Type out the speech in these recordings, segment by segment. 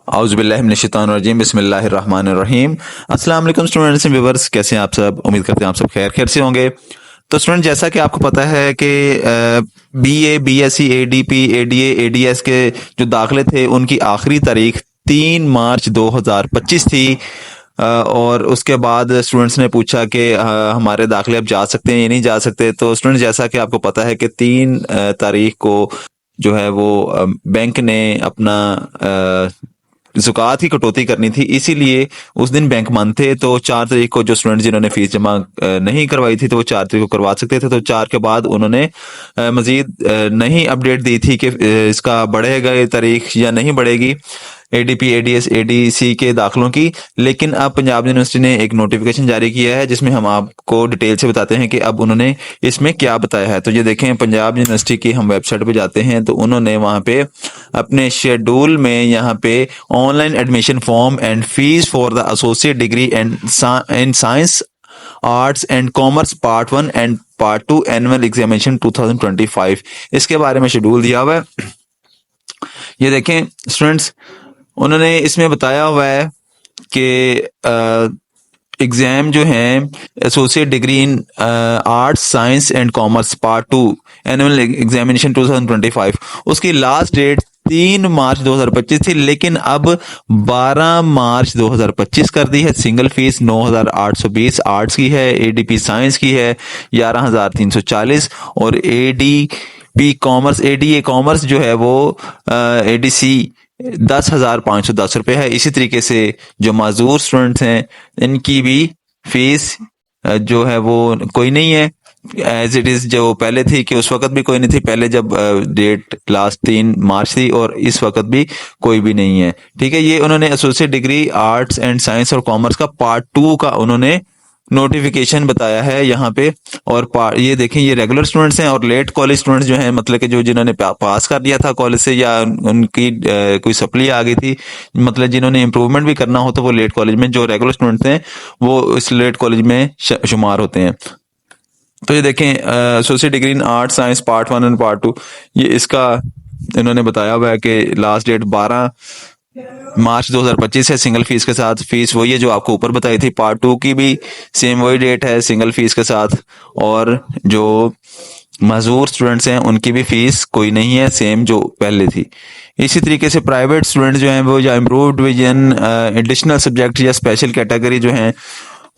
औज़ुबिल्लाहिमिनश्शैतानिर्रजीम बिस्मिल्लाहिर्रहमानिर्रहीम। अस्सलाम वालेकुम स्टूडेंट्स एंड व्यूअर्स, कैसे हैं आप सब? उम्मीद करते हैं आप सब खैर खैर से होंगे। तो स्टूडेंट, जैसा कि आपको पता है कि BA, BSc, ADP, ADA, ADS के जो दाखिले थे उनकी आखिरी तारीख 3 मार्च 2025 थी। और उसके बाद स्टूडेंट्स ने पूछा कि हमारे दाखिले अब जा सकते हैं या नहीं जा सकते। तो स्टूडेंट, जैसा कि आपको पता है कि 3 तारीख को जो है वो बैंक ने अपना ज़कात की कटौती करनी थी, इसीलिए उस दिन बैंक बंद थे। तो 4 तारीख को जो स्टूडेंट जिन्होंने फीस जमा नहीं करवाई थी तो वो 4 तारीख को करवा सकते थे। तो 4 के बाद उन्होंने मजीद नहीं अपडेट दी थी कि इसका बढ़ेगा ये तारीख या नहीं बढ़ेगी, एडीपी, एडीएस, एडीसी के दाखिलों की। लेकिन अब पंजाब यूनिवर्सिटी ने एक नोटिफिकेशन जारी किया है जिसमें हम आपको डिटेल से बताते हैं कि अब उन्होंने इसमें क्या बताया है। तो ये देखें, पंजाब यूनिवर्सिटी की हम वेबसाइट पे जाते हैं तो उन्होंने वहां पे अपने शेड्यूल में यहाँ पे online admission form and fees for the associate degree and in science, arts and commerce part 1 and part 2 annual examination 2025, इसके बारे में शेड्यूल दिया हुआ है। ये देखें स्टूडेंट्स, उन्होंने इसमें बताया हुआ है कि एग्जाम जो है associate degree in arts, science and commerce part 2 annual examination 2025, उसकी लास्ट डेट 3 मार्च 2025 थी, लेकिन अब 12 मार्च 2025 कर दी है। सिंगल फीस 9,820 आर्ट्स की है, एडीपी साइंस की है 11,340 और एडीपी कॉमर्स, एडीए कॉमर्स जो है वो एडीसी 10,510 रुपये है। इसी तरीके से जो माजूर स्टूडेंट्स हैं इनकी भी फीस जो है वो कोई नहीं है, एज इट इज जो पहले थी कि उस वक्त भी कोई नहीं थी, पहले जब डेट लास्ट 3 मार्च थी, और इस वक्त भी कोई भी नहीं है। ठीक है, ये उन्होंने associate degree arts and science और कॉमर्स का पार्ट 2 का उन्होंने नोटिफिकेशन बताया है यहाँ पे। और ये देखें, ये रेगुलर स्टूडेंट्स हैं और लेट कॉलेज स्टूडेंट्स जो हैं, मतलब कि जो जिन्होंने पास कर दिया था कॉलेज से या उनकी कोई सप्ली आ गई थी, मतलब जिन्होंने इम्प्रूवमेंट भी करना हो तो वो लेट कॉलेज में, जो रेगुलर स्टूडेंट्स हैं वो इस लेट कॉलेज में शुमार होते हैं। तो ये देखें, associate degree in arts science part 1 and part 2, ये इसका इन्होंने बताया हुआ है कि लास्ट डेट 12 मार्च 2025 है सिंगल फीस के साथ। फीस वही है जो आपको ऊपर बताई थी। पार्ट 2 की भी सेम वही डेट है सिंगल फीस के साथ, और जो मजदूर स्टूडेंट्स हैं उनकी भी फीस कोई नहीं है, सेम जो पहले थी। इसी तरीके से प्राइवेट स्टूडेंट्स जो हैं वो या इम्प्रूव्ड डिवीजन, एडिशनल सब्जेक्ट या स्पेशल कैटेगरी जो हैं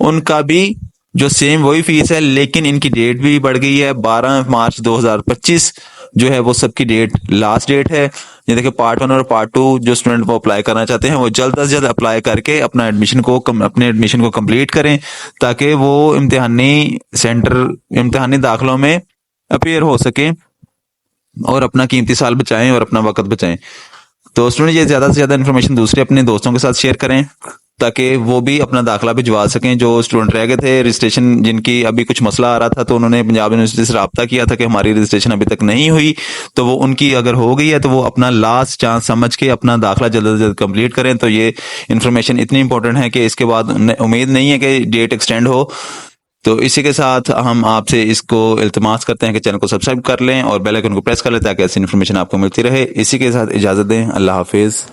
उनका भी जो सेम वही फीस है, लेकिन इनकी डेट भी बढ़ गई है। 12 मार्च 2025 जो है वो सबकी डेट लास्ट डेट है। ये देखिए, पार्ट 1 और पार्ट 2 जो स्टूडेंट वो अप्लाई करना चाहते हैं वो जल्द से जल्द अप्लाई करके अपने एडमिशन को कंप्लीट करें, ताकि वो इम्तिहानी दाखिलों में अपीयर हो सके और अपना कीमती साल बचाएं और अपना वक्त बचाएं। तो स्टूडेंट, ये ज्यादा से ज्यादा इन्फॉर्मेशन दूसरे अपने दोस्तों के साथ शेयर करें ताकि वो भी अपना दाखिला भिजवा सकें। जो स्टूडेंट रह गए थे रजिस्ट्रेशन, जिनकी अभी कुछ मसला आ रहा था, तो उन्होंने पंजाब यूनिवर्सिटी से रब्ता किया था कि हमारी रजिस्ट्रेशन अभी तक नहीं हुई, तो वो उनकी अगर हो गई है तो वो अपना लास्ट चांस समझ के अपना दाखिला जल्द से जल्द कंप्लीट करें। तो ये इन्फॉर्मेशन इतनी इंपॉर्टेंट है कि इसके बाद उम्मीद नहीं है कि डेट एक्सटेंड हो। तो इसी के साथ हम आपसे इसको इल्तिमास करते हैं कि चैनल को सब्सक्राइब कर लें और बेल आइकन को प्रेस कर लें ताकि ऐसी इन्फॉर्मेशन आपको मिलती रहे। इसी के साथ इजाजत दें, अल्लाह हाफिज।